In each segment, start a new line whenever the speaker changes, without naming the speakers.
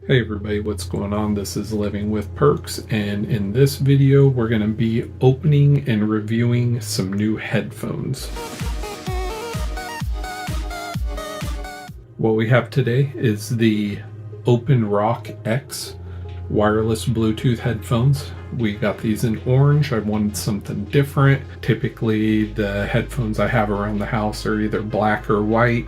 Hey everybody, what's going on? This is Living with Perks, and in this video we're going to be opening and reviewing some new headphones. What we have today is the OpenRock X wireless Bluetooth headphones. We got these in orange. I wanted something different. Typically the headphones I have around the house are either black or white.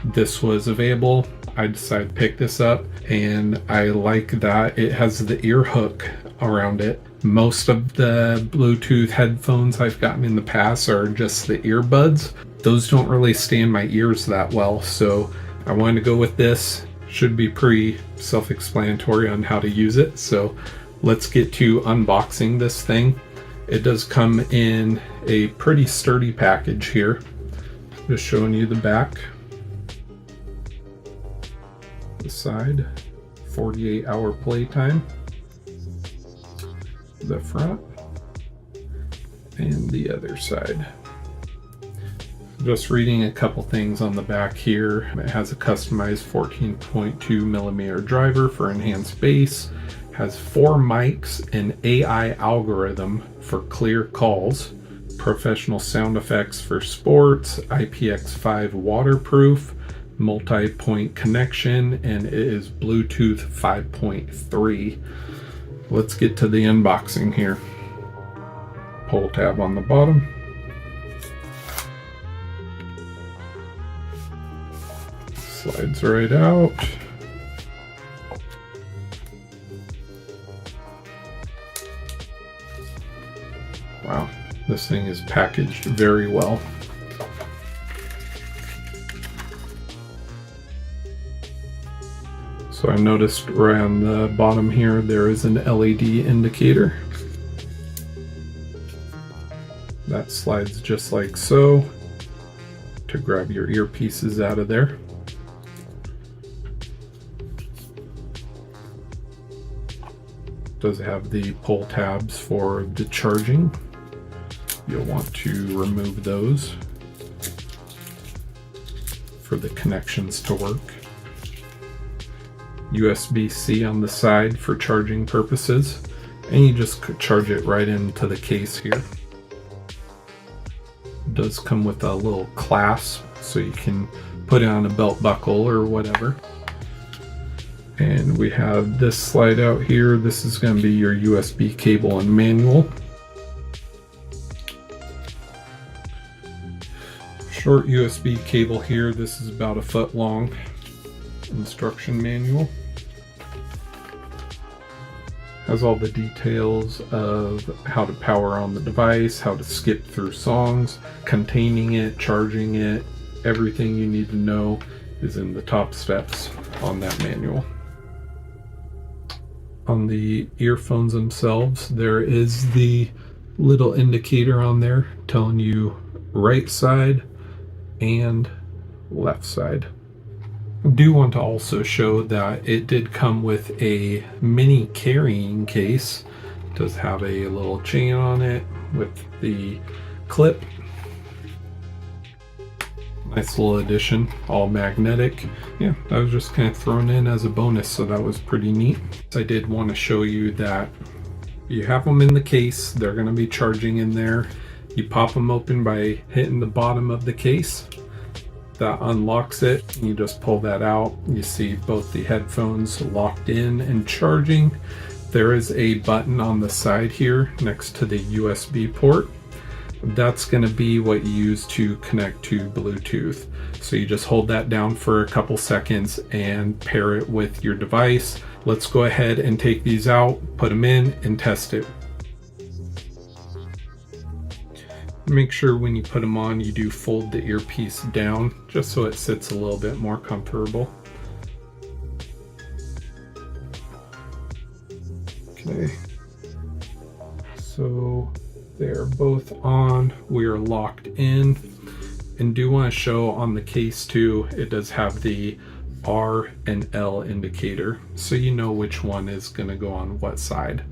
This was available. I decided to pick this up, and I like that it has the ear hook around it. Most of the Bluetooth headphones I've gotten in the past are just the earbuds. Those don't really stay in my ears that well, so I wanted to go with this. Should be pretty self-explanatory on how to use it, so let's get to unboxing this thing. It does come in a pretty sturdy package here. Just showing you the back. The side, 48-hour playtime, the front, and the other side. Just reading a couple things on the back here. It has a customized 14.2 millimeter driver for enhanced bass, has 4 mics and AI algorithm for clear calls, professional sound effects for sports, IPX5 waterproof, multi-point connection, and it is Bluetooth 5.3. Let's get to the unboxing here. Pull tab on the bottom. Slides right out. Wow, this thing is packaged very well. So I noticed right on the bottom here there is an LED indicator. That slides just like so to grab your earpieces out of there. Does have the pull tabs for the charging. You'll want to remove those for the connections to work. USB-C on the side for charging purposes, and you just could charge it right into the case here. It does come with a little clasp so you can put it on a belt buckle or whatever. And we have this slide out here. This is going to be your USB cable and manual. Short USB cable here. This is about 1 foot long. Instruction manual. Has all the details of how to power on the device, how to skip through songs, containing it, charging it. Everything you need to know is in the top steps on that manual. On the earphones themselves, there is the little indicator on there telling you right side and left side. I do want to also show that it did come with a mini carrying case. It does have a little chain on it with the clip. Nice little addition, all magnetic. Yeah, that was just kind of thrown in as a bonus, so that was pretty neat. I did want to show you that you have them in the case. They're going to be charging in there. You pop them open by hitting the bottom of the case. That unlocks it. You just pull that out. You see both the headphones locked in and charging. There is a button on the side here next to the USB port. That's going to be what you use to connect to Bluetooth. So you just hold that down for a couple seconds and pair it with your device. Let's go ahead and take these out, put them in, and test it. Make sure when you put them on, you do fold the earpiece down just so it sits a little bit more comfortable. Okay, so they're both on. We are locked in, and do want to show on the case too, it does have the R and L indicator, so you know which one is going to go on what side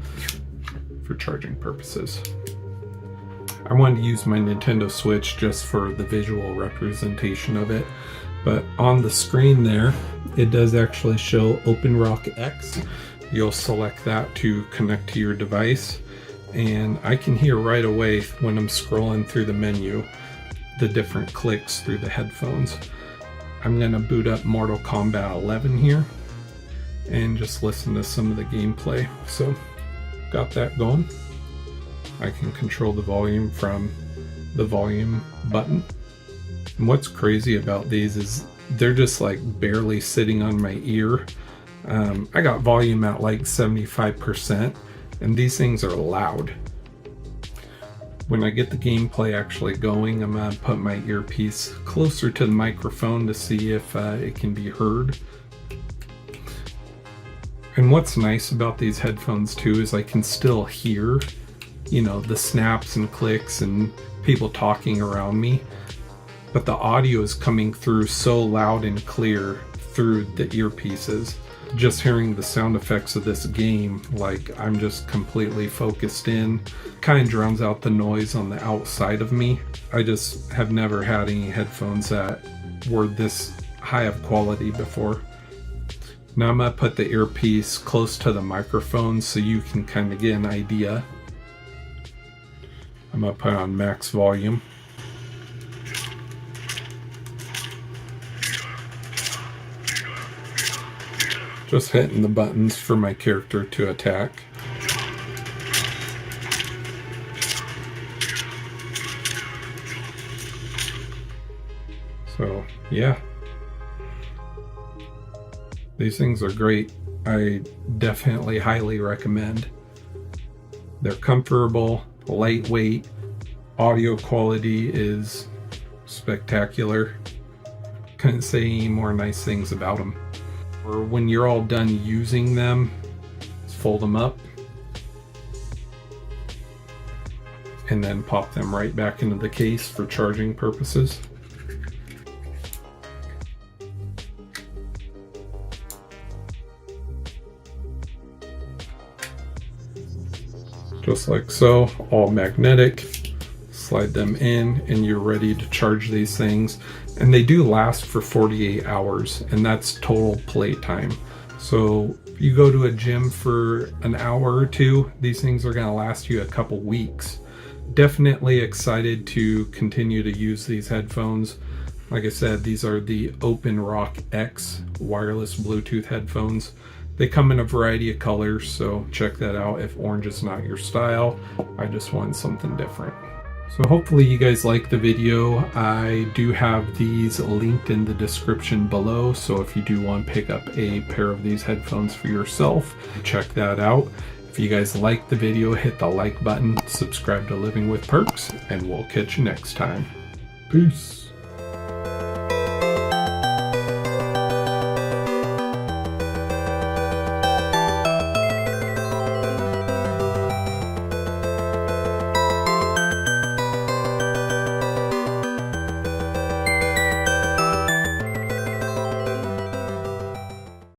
for charging purposes. I wanted to use my Nintendo Switch just for the visual representation of it. But on the screen there, it does actually show OpenRock X. You'll select that to connect to your device. And I can hear right away when I'm scrolling through the menu, the different clicks through the headphones. I'm gonna boot up Mortal Kombat 11 here and just listen to some of the gameplay. So, got that going. I can control the volume from the volume button. And what's crazy about these is they're just like barely sitting on my ear. I got volume at like 75%, and these things are loud. When I get the gameplay actually going, I'm gonna put my earpiece closer to the microphone to see if it can be heard. And what's nice about these headphones too is I can still hear, you know, the snaps and clicks and people talking around me, but the audio is coming through so loud and clear through the earpieces. Just hearing the sound effects of this game, like I'm just completely focused in, kind of drowns out the noise on the outside of me. I just have never had any headphones that were this high of quality before. Now I'm gonna put the earpiece close to the microphone so you can kind of get an idea. I'm gonna put on max volume. Just hitting the buttons for my character to attack. So, yeah. These things are great. I definitely highly recommend. They're comfortable, lightweight, audio quality is spectacular. Couldn't say any more nice things about them. Or when you're all done using them, just fold them up and then pop them right back into the case for charging purposes. Just like so, all magnetic. Slide them in and you're ready to charge these things. And they do last for 48 hours, and that's total playtime. So if you go to a gym for an hour or two, these things are gonna last you a couple weeks. Definitely excited to continue to use these headphones. Like I said, these are the OpenRock X wireless Bluetooth headphones. They come in a variety of colors, so check that out if orange is not your style. I just want something different. So hopefully you guys like the video. I do have these linked in the description below, so if you do want to pick up a pair of these headphones for yourself, check that out. If you guys like the video, hit the like button, subscribe to Living with Perks, and we'll catch you next time. Peace.